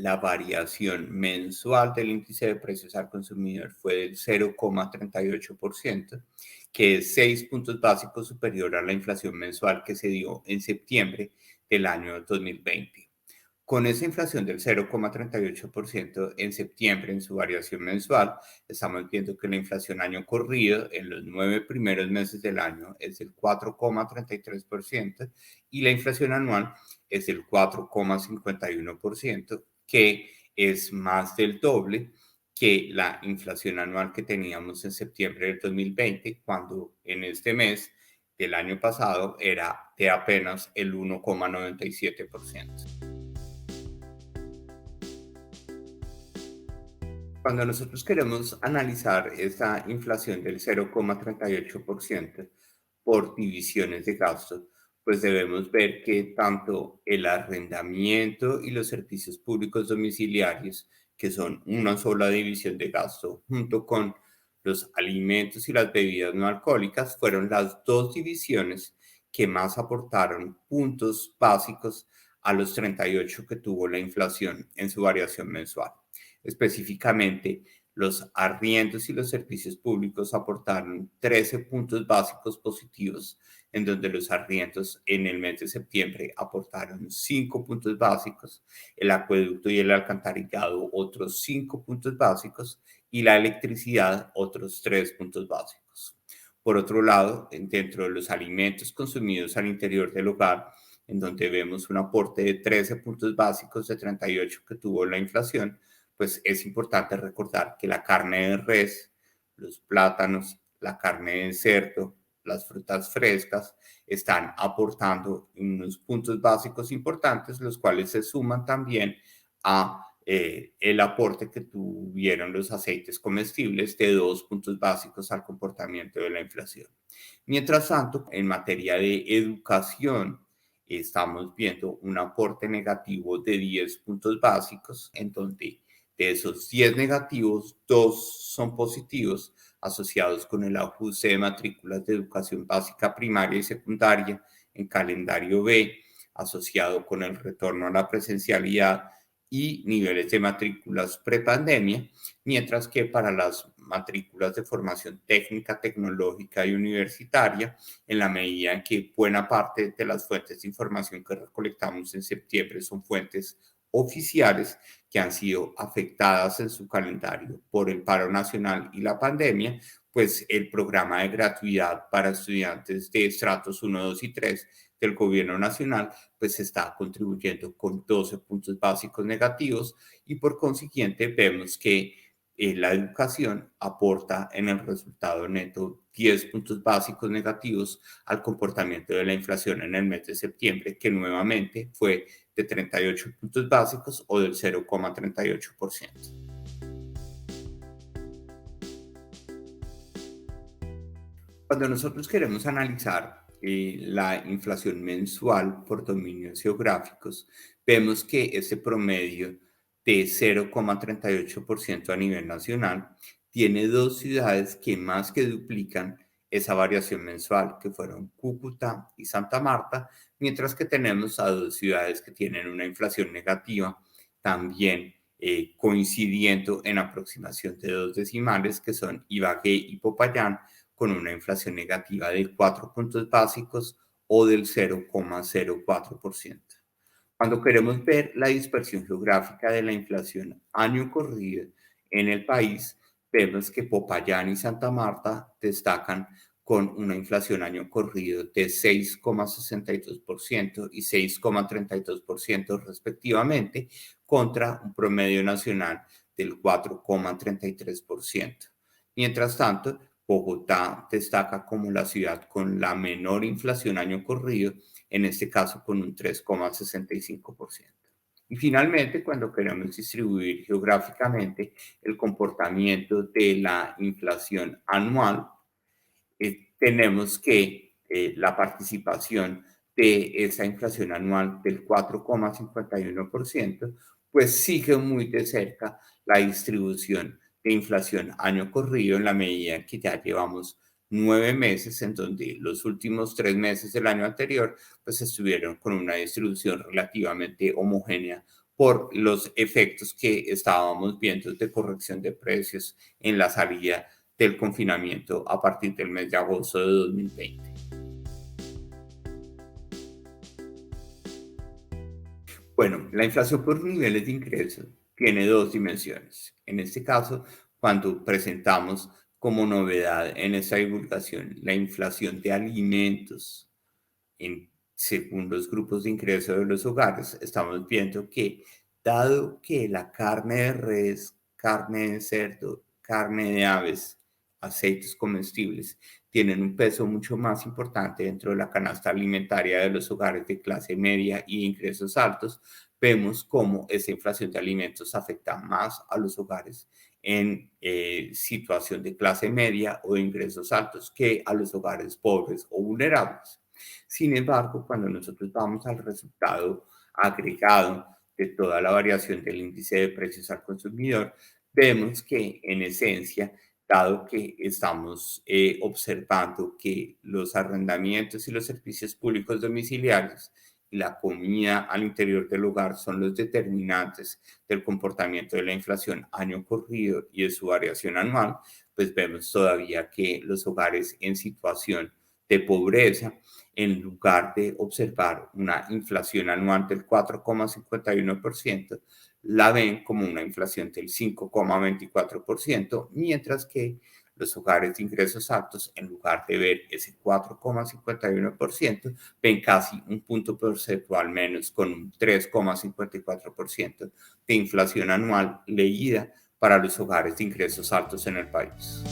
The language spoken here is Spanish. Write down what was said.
la variación mensual del índice de precios al consumidor fue del 0,38%, que es 6 puntos básicos superior a la inflación mensual que se dio en septiembre del año 2020. Con esa inflación del 0,38% en septiembre en su variación mensual, estamos viendo que la inflación año corrido en los 9 primeros meses del año es del 4,33% y la inflación anual es del 4,51%, que es más del doble que la inflación anual que teníamos en septiembre del 2020, cuando en este mes del año pasado era de apenas el 1,97%. Cuando nosotros queremos analizar esta inflación del 0,38% por divisiones de gasto, pues debemos ver que tanto el arrendamiento y los servicios públicos domiciliarios, que son una sola división de gasto, junto con los alimentos y las bebidas no alcohólicas, fueron las dos divisiones que más aportaron puntos básicos a los 38 que tuvo la inflación en su variación mensual. Específicamente, los arriendos y los servicios públicos aportaron 13 puntos básicos positivos, en donde los arriendos en el mes de septiembre aportaron 5 puntos básicos, el acueducto y el alcantarillado otros 5 puntos básicos y la electricidad otros 3 puntos básicos. Por otro lado, dentro de los alimentos consumidos al interior del hogar, en donde vemos un aporte de 13 puntos básicos de 38 que tuvo la inflación, pues es importante recordar que la carne de res, los plátanos, la carne de cerdo, las frutas frescas están aportando unos puntos básicos importantes, los cuales se suman también a el aporte que tuvieron los aceites comestibles de 2 puntos básicos al comportamiento de la inflación. Mientras tanto, en materia de educación, estamos viendo un aporte negativo de 10 puntos básicos, en donde de esos 10 negativos, 2 son positivos, asociados con el ajuste de matrículas de educación básica primaria y secundaria en calendario B, asociado con el retorno a la presencialidad y niveles de matrículas prepandemia, mientras que para las matrículas de formación técnica, tecnológica y universitaria, en la medida en que buena parte de las fuentes de información que recolectamos en septiembre son fuentes oficiales que han sido afectadas en su calendario por el paro nacional y la pandemia, pues el programa de gratuidad para estudiantes de estratos 1, 2 y 3 del gobierno nacional, pues está contribuyendo con 12 puntos básicos negativos y por consiguiente vemos que la educación aporta en el resultado neto 10 puntos básicos negativos al comportamiento de la inflación en el mes de septiembre, que nuevamente fue de 38 puntos básicos o del 0,38%. Cuando nosotros queremos analizar la inflación mensual por dominios geográficos, vemos que ese promedio de 0,38% a nivel nacional tiene dos ciudades que más que duplican esa variación mensual, que fueron Cúcuta y Santa Marta, mientras que tenemos a dos ciudades que tienen una inflación negativa, también coincidiendo en aproximación de dos decimales, que son Ibagué y Popayán, con una inflación negativa de 4 puntos básicos o del 0,04%. Cuando queremos ver la dispersión geográfica de la inflación año corrido en el país, vemos que Popayán y Santa Marta destacan con una inflación año corrido de 6,62% y 6,32% respectivamente, contra un promedio nacional del 4,33%. Mientras tanto, Bogotá destaca como la ciudad con la menor inflación año corrido, en este caso con un 3,65%. Y finalmente, cuando queremos distribuir geográficamente el comportamiento de la inflación anual, tenemos que la participación de esa inflación anual del 4,51%, pues sigue muy de cerca la distribución de inflación año corrido en la medida en que ya llevamos 9 meses en donde los últimos 3 meses del año anterior pues estuvieron con una distribución relativamente homogénea por los efectos que estábamos viendo de corrección de precios en la salida del confinamiento a partir del mes de agosto de 2020. Bueno, la inflación por niveles de ingresos tiene dos dimensiones. En este caso, cuando presentamos como novedad en esta divulgación la inflación de alimentos según los grupos de ingreso de los hogares, estamos viendo que dado que la carne de res, carne de cerdo, carne de aves, aceites comestibles, tienen un peso mucho más importante dentro de la canasta alimentaria de los hogares de clase media y ingresos altos, vemos cómo esa inflación de alimentos afecta más a los hogares en situación de clase media o de ingresos altos que a los hogares pobres o vulnerables. Sin embargo, cuando nosotros vamos al resultado agregado de toda la variación del índice de precios al consumidor, vemos que en esencia, dado que estamos observando que los arrendamientos y los servicios públicos domiciliarios y la comida al interior del hogar son los determinantes del comportamiento de la inflación año corrido y de su variación anual, pues vemos todavía que los hogares en situación de pobreza, en lugar de observar una inflación anual del 4,51%, la ven como una inflación del 5,24%, mientras que los hogares de ingresos altos, en lugar de ver ese 4,51%, ven casi un punto porcentual menos, con un 3,54% de inflación anual leída para los hogares de ingresos altos en el país.